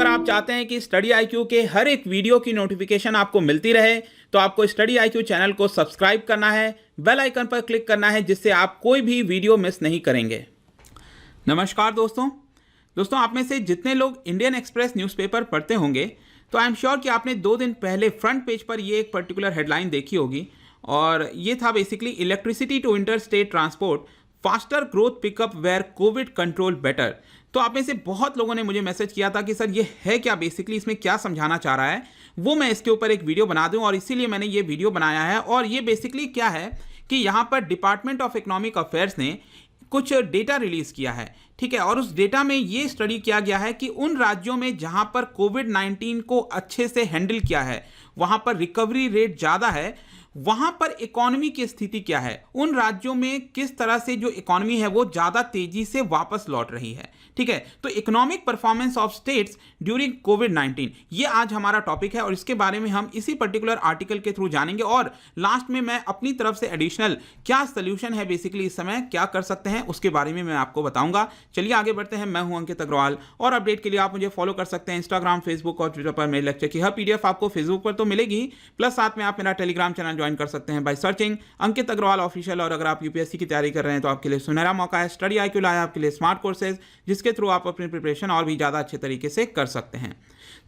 अगर आप चाहते हैं कि स्टडी आईक्यू के हर एक वीडियो की नोटिफिकेशन आपको मिलती रहे तो आपको स्टडी आईक्यू चैनल को सब्सक्राइब करना है, बेल आइकन पर क्लिक करना है, जिससे आप कोई भी वीडियो मिस नहीं करेंगे। नमस्कार दोस्तों आप में से जितने लोग इंडियन एक्सप्रेस न्यूज़पेपर पढ़ते होंगे तो आई एम श्योर कि आपने 2 दिन पहले फ्रंट पेज पर ये एक पर्टिकुलर हेडलाइन देखी होगी और ये था basically electricity to inter state transport faster growth pickup where covid control better. तो आप में से बहुत लोगों ने मुझे मैसेज किया था कि सर ये है क्या, बेसिकली इसमें क्या समझाना चाह रहा है, वो मैं इसके ऊपर एक वीडियो बना दूं और इसीलिए मैंने ये वीडियो बनाया है। और ये बेसिकली क्या है कि यहाँ पर डिपार्टमेंट ऑफ इकोनॉमिक अफेयर्स ने कुछ डेटा रिलीज किया है, ठीक है, और उस डेटा में ये स्टडी किया गया है कि उन राज्यों में जहां पर कोविड-19 को अच्छे से हैंडल किया है, वहां पर रिकवरी रेट ज़्यादा है, वहां पर इकोनॉमी की स्थिति क्या है, उन राज्यों में किस तरह से जो इकोनॉमी है वो ज़्यादा तेजी से वापस लौट रही है, ठीक है। तो economic performance of states during कोविड-19 ये आज हमारा टॉपिक है और इसके बारे में हम इसी पर्टिकुलर आर्टिकल के थ्रू जानेंगे और लास्ट में मैं अपनी तरफ से एडिशनल क्या सोल्यूशन है, बेसिकली इस समय क्या कर सकते हैं उसके बारे में मैं आपको बताऊंगा। चलिए आगे बढ़ते हैं। मैं हूं अंकित अग्रवाल और अपडेट के लिए आप मुझे फॉलो कर सकते हैं इंस्टाग्राम, फेसबुक और ट्विटर पर। मेरे लेक्चर की हर पीडीएफ आपको फेसबुक पर तो मिलेगी, प्लस साथ में आप मेरा टेलीग्राम चैनल ज्वाइन कर सकते हैं by searching Ankit Agarwal official. और अगर आप यूपीएससी की तैयारी कर रहे हैं तो आपके लिए सुनहरा मौका है। स्टडी आईक्यू लाया आपके लिए स्मार्ट कोर्सेज जिसके थ्रू आप अपनी प्रिपरेशन और भी ज़्यादा अच्छे तरीके से कर सकते हैं।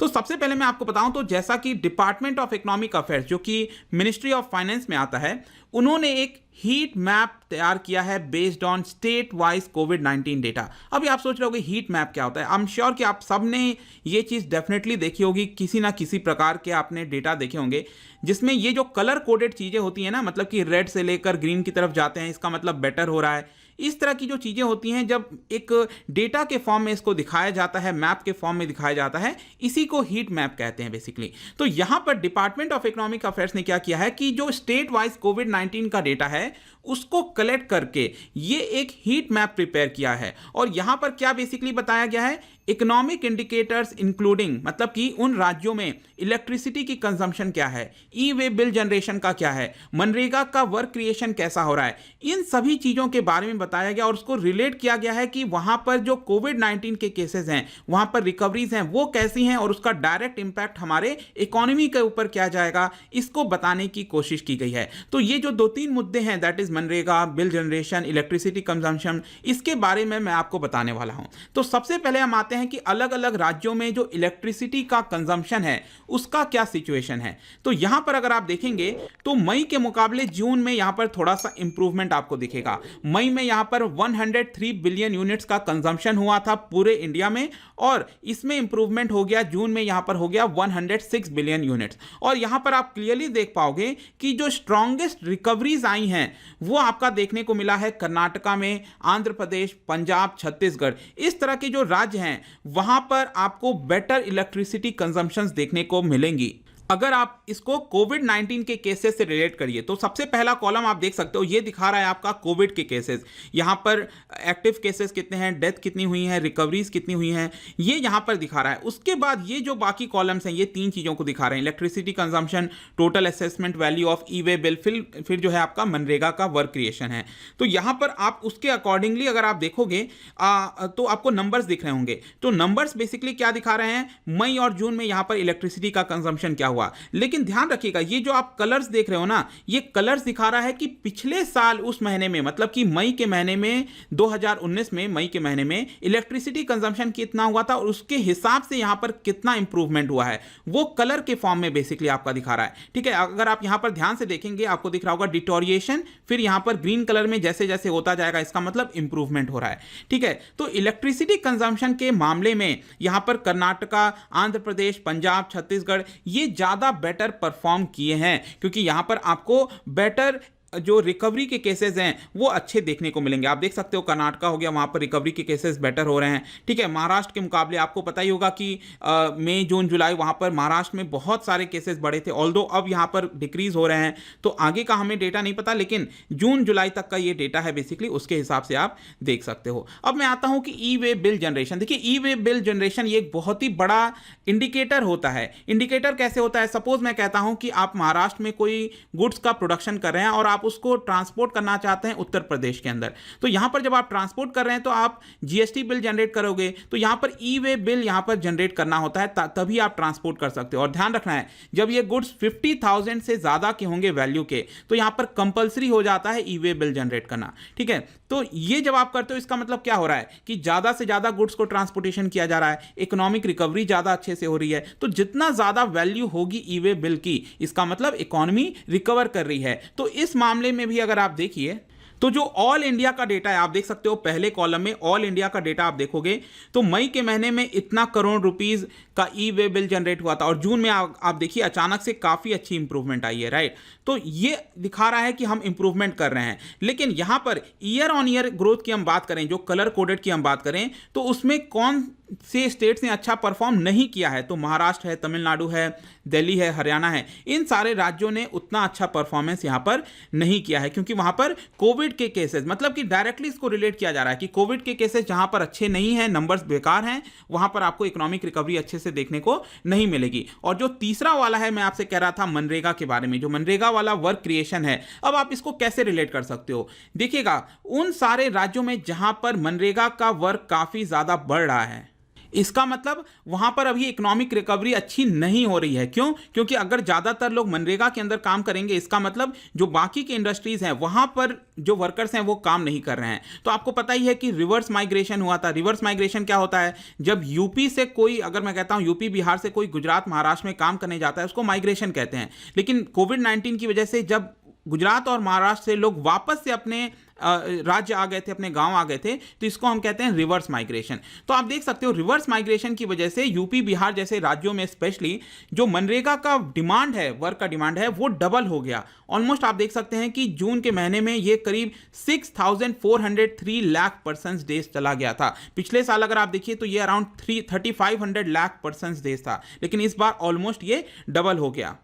तो सबसे पहले मैं आपको बताऊं तो जैसा कि डिपार्टमेंट ऑफ इकोनॉमिक अफेयर्स जो कि मिनिस्ट्री ऑफ फाइनेंस में आता है, उन्होंने एक हीट मैप तैयार किया है based on state wise covid data. अभी आप सोच रहे होगे हीट मैप क्या होता है। आई एम श्योर कि आप सब ने ये चीज़ डेफिनेटली देखी होगी, किसी ना किसी प्रकार के आपने डेटा देखे होंगे जिसमें ये जो कलर कोडेड चीज़ें होती हैं ना, मतलब कि रेड से लेकर ग्रीन की तरफ जाते हैं, इसका मतलब बेटर हो रहा है। इस तरह की जो चीज़ें होती हैं जब एक डेटा के फॉर्म में इसको दिखाया जाता है, मैप के फॉर्म में दिखाया जाता है, इसी को हीट मैप कहते हैं बेसिकली। तो यहाँ पर डिपार्टमेंट ऑफ इकोनॉमिक अफेयर्स ने क्या किया है कि जो स्टेट वाइज कोविड-19 का डेटा है उसको कलेक्ट करके ये एक हीट मैप प्रिपेयर किया है। और यहाँ पर क्या बेसिकली बताया गया है, इकोनॉमिक इंडिकेटर्स इंक्लूडिंग, मतलब कि उन राज्यों में इलेक्ट्रिसिटी की कंजम्पशन क्या है, ई वे बिल जनरेशन का क्या है, मनरेगा का वर्क क्रिएशन कैसा हो रहा है, इन सभी चीज़ों के बारे में बताया गया और उसको रिलेट किया गया है कि वहाँ पर जो कोविड-19 के केसेस हैं, वहाँ पर रिकवरीज हैं वो कैसी हैं और उसका डायरेक्ट इंपैक्ट हमारे इकोनॉमी के ऊपर क्या जाएगा, इसको बताने की कोशिश की गई है। तो ये जो 2-3 मुद्दे हैं, that is MNREGA, bill generation, electricity consumption, इसके बारे में मैं आपको बताने वाला हूँ। तो सबसे पहले हम आते हैं कि अलग अलग राज्यों में जो इलेक्ट्रिसिटी का कंजम्पशन है उसका क्या सिचुएशन है। तो यहां पर अगर आप देखेंगे तो मई के मुकाबले जून में यहां पर थोड़ा सा इंप्रूवमेंट आपको दिखेगा। मई में यहां पर 103 बिलियन यूनिट्स का कंजम्पशन हुआ था पूरे इंडिया में और इसमें इंप्रूवमेंट हो गया, जून में यहां पर हो गया 106 बिलियन यूनिट्स। और यहां पर आप क्लियरली देख पाओगे कि जो स्ट्रॉन्गेस्ट रिकवरीज आई हैं वो आपका देखने को मिला है कर्नाटका में, आंध्र प्रदेश, पंजाब, छत्तीसगढ़, इस तरह के जो राज्य हैं वहां पर आपको बेटर इलेक्ट्रिसिटी कंजम्पशंस देखने को मिलेंगी। अगर आप इसको कोविड-19 के केसेस से रिलेट करिए तो सबसे पहला कॉलम आप देख सकते हो, ये दिखा रहा है आपका कोविड के केसेस। यहाँ पर एक्टिव केसेस कितने हैं, डेथ कितनी हुई है, रिकवरीज कितनी हुई हैं, ये यहाँ पर दिखा रहा है। उसके बाद ये जो बाकी कॉलम्स हैं ये 3 चीज़ों को दिखा रहे हैं, electricity consumption, total assessment value of E way bill, फिर जो है आपका मनरेगा का वर्क क्रिएशन है। तो यहाँ पर आप उसके अकॉर्डिंगली अगर आप देखोगे तो आपको नंबर्स दिख रहे होंगे। तो नंबर्स बेसिकली क्या दिखा रहे हैं, मई और जून में यहाँ पर इलेक्ट्रिसिटी का कंजम्पशन क्या हुआ। लेकिन ध्यान रखिएगा ये जो आप कलर्स देख रहे हो ना, ये कलर्स दिखा रहा है कि पिछले साल उस महीने में, मतलब कि मई के महीने में 2019 में मई के महीने में इलेक्ट्रिसिटी कंजम्पशन कितना हुआ था और उसके हिसाब से यहां पर कितना इंप्रूवमेंट हुआ है, वो कलर के फॉर्म में बेसिकली आपका दिखा रहा है, ठीक है। अगर आप यहां पर ध्यान से देखेंगे आपको दिख रहा होगा डिटोरिएशन, फिर यहां पर ग्रीन कलर में जैसे जैसे होता जाएगा इसका मतलब इंप्रूवमेंट हो रहा है, ठीक है। तो इलेक्ट्रिसिटी कंजम्पशन के मामले में यहां पर कर्नाटका, आंध्र प्रदेश, पंजाब, छत्तीसगढ़ ये ज़्यादा बेटर परफॉर्म किए हैं क्योंकि यहां पर आपको बेटर जो रिकवरी के केसेस हैं वो अच्छे देखने को मिलेंगे। आप देख सकते हो कर्नाटका हो गया, वहाँ पर रिकवरी के केसेस बेटर हो रहे हैं, ठीक है। महाराष्ट्र के मुकाबले आपको पता ही होगा कि मई, जून, जुलाई वहाँ पर महाराष्ट्र में बहुत सारे केसेस बढ़े थे, ऑल्दो अब यहाँ पर डिक्रीज हो रहे हैं। तो आगे का हमें डेटा नहीं पता, लेकिन जून जुलाई तक का ये डेटा है बेसिकली, उसके हिसाब से आप देख सकते हो। अब मैं आता हूँ कि ई वे बिल जनरेशन। देखिए ई वे बिल जनरेशन ये एक बहुत ही बड़ा इंडिकेटर होता है। इंडिकेटर कैसे होता है, सपोज मैं कहता हूँ कि आप महाराष्ट्र में कोई गुड्स का प्रोडक्शन कर रहे हैं और आप आप उसको ट्रांसपोर्ट करना चाहते हैं उत्तर प्रदेश के अंदर, तो यहां पर जब आप ट्रांसपोर्ट कर रहे हैं तो आप जीएसटी बिल जनरेट करोगे, तो यहां पर ई वे बिल यहां पर जनरेट करना होता है, तभी आप ट्रांसपोर्ट कर सकते हो। और ध्यान रखना है, जब ये गुड्स 50,000 से ज्यादा के होंगे वैल्यू के, तो यहां पर कंपलसरी हो जाता है ई वे बिल जनरेट करना, ठीक है। तो ये जब आप करते हो, इसका मतलब क्या हो रहा है कि ज्यादा से ज्यादा गुड्स को ट्रांसपोर्टेशन किया जा रहा है, इकोनॉमिक रिकवरी ज्यादा अच्छे से हो रही है। तो जितना ज्यादा वैल्यू होगी ई वे बिल की, इसका मतलब इकोनॉमी रिकवर कर रही है। तो इस मामले में भी अगर आप देखिए तो जो ऑल इंडिया का डेटा है, आप देख सकते हो पहले कॉलम में ऑल इंडिया का डेटा आप देखोगे तो मई के महीने में इतना करोड़ रुपीस का ई वे बिल जनरेट हुआ था, और जून में आप देखिए अचानक से काफी अच्छी इंप्रूवमेंट आई है, राइट। तो ये दिखा रहा है कि हम इंप्रूवमेंट कर रहे हैं। लेकिन यहां per year on year growth की हम बात करें, जो कलर कोडेड की हम बात करें, तो उसमें कौन से स्टेट्स ने अच्छा परफॉर्म नहीं किया है, तो महाराष्ट्र है, तमिलनाडु है, दिल्ली है, हरियाणा है, इन सारे राज्यों ने उतना अच्छा परफॉर्मेंस यहां पर नहीं किया है, क्योंकि वहां पर कोविड के केसेस, मतलब कि डायरेक्टली इसको रिलेट किया जा रहा है कि कोविड के केसेस जहां पर अच्छे नहीं हैं, नंबर्स बेकार हैं, वहां पर आपको इकोनॉमिक रिकवरी अच्छे से देखने को नहीं मिलेगी। और जो तीसरा वाला है, मैं आपसे कह रहा था मनरेगा के बारे में, जो मनरेगा वाला वर्क क्रिएशन है, अब आप इसको कैसे रिलेट कर सकते हो? देखिएगा, उन सारे राज्यों में जहां पर मनरेगा का वर्क काफी ज्यादा बढ़ रहा है, इसका मतलब वहां पर अभी इकोनॉमिक रिकवरी अच्छी नहीं हो रही है। क्यों? क्योंकि अगर ज्यादातर लोग मनरेगा के अंदर काम करेंगे, इसका मतलब जो बाकी के इंडस्ट्रीज हैं वहां पर जो वर्कर्स हैं वो काम नहीं कर रहे हैं। तो आपको पता ही है कि रिवर्स माइग्रेशन हुआ था। रिवर्स माइग्रेशन क्या होता है? जब यूपी से कोई, अगर मैं कहता हूं यूपी बिहार से कोई गुजरात महाराष्ट्र में काम करने जाता है, उसको माइग्रेशन कहते हैं। लेकिन कोविड-19 की वजह से जब गुजरात और महाराष्ट्र से लोग वापस से अपने राज्य आ गए थे, अपने गांव आ गए थे, तो इसको हम कहते हैं रिवर्स माइग्रेशन। तो आप देख सकते हो रिवर्स माइग्रेशन की वजह से यूपी बिहार जैसे राज्यों में स्पेशली जो मनरेगा का डिमांड है, वर्क का डिमांड है, वो डबल हो गया। ऑलमोस्ट आप देख सकते हैं कि जून के महीने में ये करीब 6,403 लाख पर्सन्स डेज चला गया था। पिछले साल अगर आप देखिए तो ये अराउंड 3,500 लाख पर्सन्स डेज था, लेकिन इस बार ऑलमोस्ट ये डबल हो गया।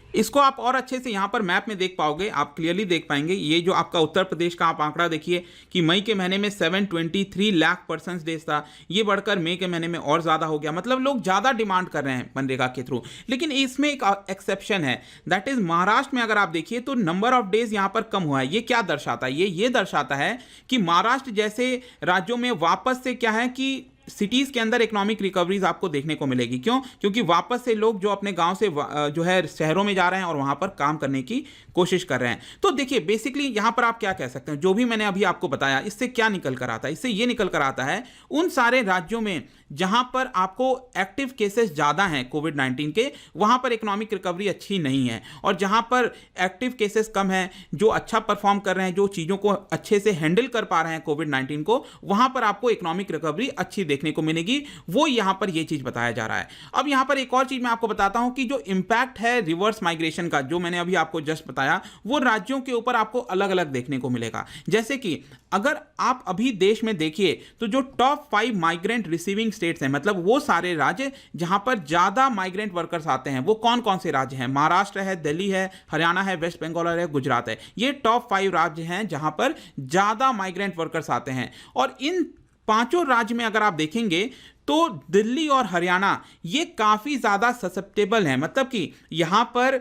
इसको आप और अच्छे से यहां पर मैप में देख पाओगे, आप क्लियरली देख पाएंगे। ये जो आपका उत्तर प्रदेश का आप आंकड़ा देखिए कि मई के महीने में 723 लाख पर्सन्स डेज था, ये बढ़कर मई के महीने में और ज्यादा हो गया। मतलब लोग ज्यादा डिमांड कर रहे हैं मनरेगा के थ्रू। लेकिन इसमें एक एक्सेप्शन है, दैट इज महाराष्ट्र में अगर आप देखिए तो नंबर ऑफ डेज यहां पर कम हुआ है। ये क्या दर्शाता है? ये दर्शाता है कि महाराष्ट्र जैसे राज्यों में वापस से क्या है कि सिटीज के अंदर इकोनॉमिक रिकवरीज आपको देखने को मिलेगी। क्यों? क्योंकि वापस से लोग जो अपने गांव से जो है शहरों में जा रहे हैं और वहां पर काम करने की कोशिश कर रहे हैं। तो देखिए बेसिकली यहां पर आप क्या कह सकते हैं, जो भी मैंने अभी आपको बताया, इससे क्या निकल कर आता है? इससे ये निकल कर आता है उन सारे राज्यों में जहां पर आपको एक्टिव केसेस ज्यादा हैं कोविड-19 के, वहां पर इकोनॉमिक रिकवरी अच्छी नहीं है, और जहां पर एक्टिव केसेस कम हैं, जो अच्छा परफॉर्म कर रहे हैं, जो चीजों को अच्छे से हैंडल कर पा रहे हैं कोविड-19 को, वहां पर आपको इकोनॉमिक रिकवरी अच्छी देखने को मिलेगी। वो यहां पर यह चीज बताया जा रहा है। अब यहां पर एक और चीज मैं आपको बताता हूं कि जो इंपैक्ट है रिवर्स माइग्रेशन का, जो मैंने अभी आपको जस्ट बताया, वो राज्यों के ऊपर आपको अलग अलग देखने को मिलेगा। जैसे कि अगर आप अभी देश में देखिए तो जो टॉप 5 माइग्रेंट रिसीविंग स्टेट्स हैं, मतलब वो सारे राज्य जहां पर ज्यादा माइग्रेंट वर्कर्स आते हैं, वो कौन कौन से राज्य हैं? महाराष्ट्र है, दिल्ली है, हरियाणा है, वेस्ट बंगाल है, गुजरात है। ये टॉप 5 राज्य हैं जहां पर ज्यादा माइग्रेंट वर्कर्स आते हैं। और इन पांचों राज्य में अगर आप देखेंगे तो दिल्ली और हरियाणा ये काफ़ी ज़्यादा ससेप्टेबल हैं, मतलब कि यहाँ पर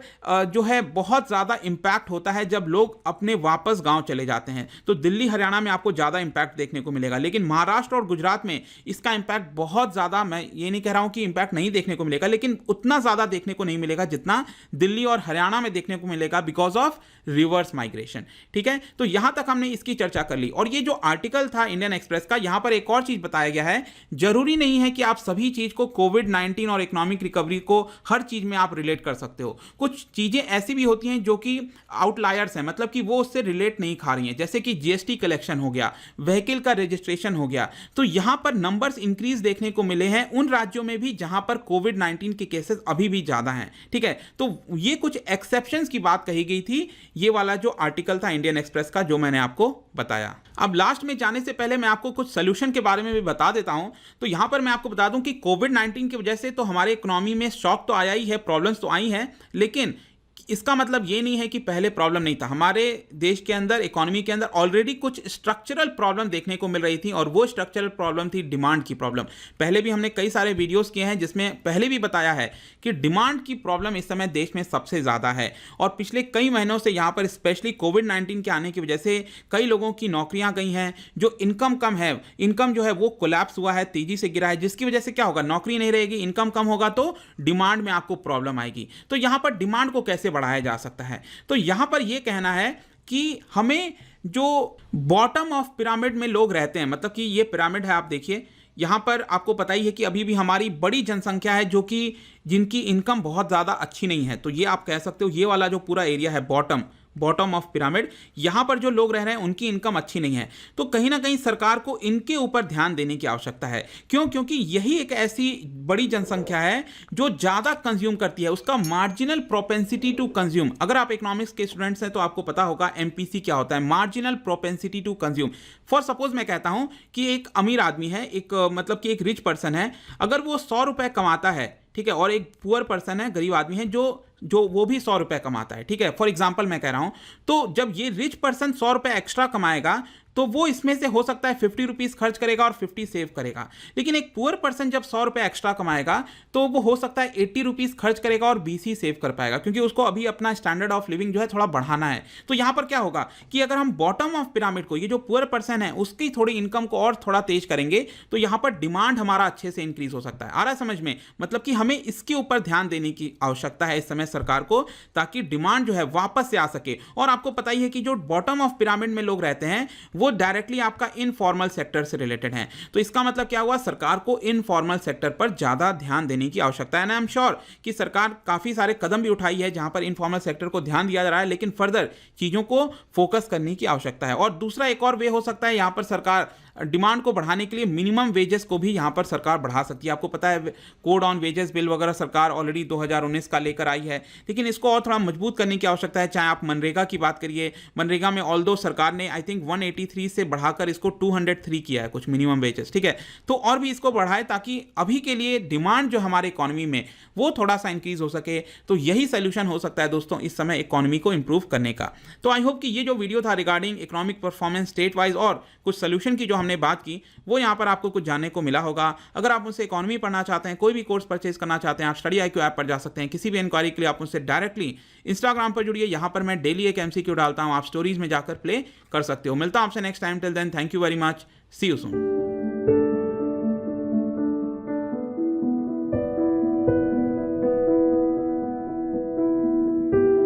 जो है बहुत ज़्यादा इम्पैक्ट होता है जब लोग अपने वापस गांव चले जाते हैं। तो दिल्ली हरियाणा में आपको ज़्यादा इम्पैक्ट देखने को मिलेगा। लेकिन महाराष्ट्र और गुजरात में इसका इम्पैक्ट बहुत ज़्यादा, मैं ये नहीं कह रहा हूँ कि इम्पैक्ट नहीं देखने को मिलेगा, लेकिन उतना ज़्यादा देखने को नहीं मिलेगा जितना दिल्ली और हरियाणा में देखने को मिलेगा बिकॉज ऑफ रिवर्स माइग्रेशन। ठीक है, तो यहाँ तक हमने इसकी चर्चा कर ली। और ये जो आर्टिकल था इंडियन एक्सप्रेस का, यहाँ पर एक और चीज़ बताया गया है, जरूरी नहीं है कि आप सभी चीज को कोविड-19 और इकोनॉमिक रिकवरी को हर चीज में आप रिलेट कर सकते हो। कुछ चीजें ऐसी भी होती हैं जो कि आउटलायर्स हैं, मतलब कि वो उससे रिलेट नहीं खा रही हैं, जैसे कि जीएसटी कलेक्शन हो गया, व्हीकल का रजिस्ट्रेशन हो गया। तो यहां पर नंबर्स इंक्रीज देखने को मिले हैं उन राज्यों में भी जहां पर कोविड-19 के केसेस अभी भी ज्यादा हैं। ठीक है, तो ये कुछ एक्सेप्शंस की बात कही गई थी, ये वाला जो आर्टिकल था इंडियन एक्सप्रेस का, जो मैंने आपको बताया। अब लास्ट में जाने से पहले मैं आपको कुछ सोल्यूशन के बारे में भी बता देता हूं। तो यहां पर मैं आपको बता दूं कि कोविड-19 की वजह से तो हमारे इकोनॉमी में शॉक तो आया ही है, प्रॉब्लम्स तो आई हैं, लेकिन इसका मतलब ये नहीं है कि पहले प्रॉब्लम नहीं था। हमारे देश के अंदर, इकोनॉमी के अंदर ऑलरेडी कुछ स्ट्रक्चरल प्रॉब्लम देखने को मिल रही थी, और वो स्ट्रक्चरल प्रॉब्लम थी डिमांड की प्रॉब्लम। पहले भी हमने कई सारे वीडियोस किए हैं जिसमें पहले भी बताया है कि डिमांड की प्रॉब्लम इस समय देश में सबसे ज़्यादा है, और पिछले कई महीनों से यहाँ पर स्पेशली कोविड-19 के आने की वजह से कई लोगों की नौकरियाँ गई हैं, जो इनकम कम है, इनकम जो है वो कोलैप्स हुआ है, तेज़ी से गिरा है, जिसकी वजह से क्या होगा, नौकरी नहीं रहेगी, इनकम कम होगा तो डिमांड में आपको प्रॉब्लम आएगी। तो यहाँ पर डिमांड को कैसे बढ़ाया जा सकता है? तो यहां पर यह कहना है कि हमें जो बॉटम ऑफ पिरामिड में लोग रहते हैं, मतलब कि ये पिरामिड है, आप देखिए यहां पर आपको पता ही है कि अभी भी हमारी बड़ी जनसंख्या है जो कि जिनकी इनकम बहुत ज़्यादा अच्छी नहीं है। तो ये आप कह सकते हो ये वाला जो पूरा एरिया है बॉटम ऑफ पिरामिड, यहां पर जो लोग रह रहे हैं उनकी इनकम अच्छी नहीं है। तो कहीं ना कहीं सरकार को इनके ऊपर ध्यान देने की आवश्यकता है। क्यों? क्योंकि यही एक ऐसी बड़ी जनसंख्या है जो ज़्यादा कंज्यूम करती है, उसका मार्जिनल प्रोपेंसिटी टू कंज्यूम। अगर आप इकोनॉमिक्स के स्टूडेंट्स हैं तो आपको पता होगा MPC क्या होता है, marginal propensity to consume. For suppose मैं कहता हूं कि एक अमीर आदमी है, एक मतलब कि एक रिच पर्सन है, अगर वो 100 रुपये कमाता है, ठीक है, और एक पुअर पर्सन है, गरीब आदमी है, जो वो भी 100 रुपये कमाता है, ठीक है, फॉर एग्जांपल मैं कह रहा हूं, तो जब ये रिच पर्सन 100 रुपये एक्स्ट्रा कमाएगा तो वो इसमें से हो सकता है 50 रुपीज़ खर्च करेगा और 50 सेव करेगा। लेकिन एक पुअर पर्सन जब 100 रुपये एक्स्ट्रा कमाएगा तो वो हो सकता है 80 रुपीज़ खर्च करेगा और 20 ही सेव कर पाएगा, क्योंकि उसको अभी अपना स्टैंडर्ड ऑफ लिविंग जो है थोड़ा बढ़ाना है। तो यहाँ पर क्या होगा कि अगर हम बॉटम ऑफ पिरामिड को, ये जो पुअर पर्सन है उसकी थोड़ी इनकम को और थोड़ा तेज करेंगे तो यहाँ पर डिमांड हमारा अच्छे से इंक्रीज हो सकता है। आ रहा है समझ में? मतलब कि हमें इसके ऊपर ध्यान देने की आवश्यकता है इस समय सरकार को, ताकि डिमांड जो है वापस से आ सके। और आपको पता ही है कि जो बॉटम ऑफ पिरामिड में लोग रहते हैं वो डायरेक्टली आपका इनफॉर्मल सेक्टर से रिलेटेड है। तो इसका मतलब क्या हुआ, सरकार को इनफॉर्मल सेक्टर पर ज्यादा ध्यान देने की आवश्यकता है। आई एम श्योर कि सरकार काफी सारे कदम भी उठाई है जहां पर इनफॉर्मल सेक्टर को ध्यान दिया जा रहा है, लेकिन फर्दर चीजों को फोकस करने की आवश्यकता है। और दूसरा एक और वे हो सकता है, यहां पर सरकार डिमांड को बढ़ाने के लिए मिनिमम वेजेस को भी यहां पर सरकार बढ़ा सकती है। आपको पता है कोड ऑन वेजेस बिल वगैरह सरकार ऑलरेडी 2019 का लेकर आई है, लेकिन इसको और थोड़ा मजबूत करने की आवश्यकता है। चाहे आप मनरेगा की बात करिए, मनरेगा में ऑल्दो सरकार ने आई थिंक 183 से बढ़ाकर इसको 203 किया है कुछ मिनिमम वेजेस, ठीक है, तो और भी इसको बढ़ाए ताकि अभी के लिए डिमांड जो हमारे इकोनॉमी में वो थोड़ा सा इंक्रीज हो सके। तो यही सोल्यूशन हो सकता है दोस्तों इस समय इकोनॉमी को इंप्रूव करने का। तो आई होप कि ये जो वीडियो था regarding economic performance state wise और कुछ सोल्यूशन की जो हमने बात की, वो यहाँ पर आपको कुछ जानने को मिला होगा। अगर आप मुझसे इकोनॉमी पढ़ना चाहते हैं, कोई भी कोर्स परचेज करना चाहते हैं, आप स्टडी IQ ऐप पर जा सकते हैं। किसी भी इंक्वायरी के लिए आप मुझसे डायरेक्टली इंस्टाग्राम पर जुड़िए, यहाँ पर मैं डेली एक MCQ डालता हूँ, आप स्टोरीज में जाकर प्ले कर सकते हो। मिलता हूँ आपसे next time, till then thank you very much, see you soon.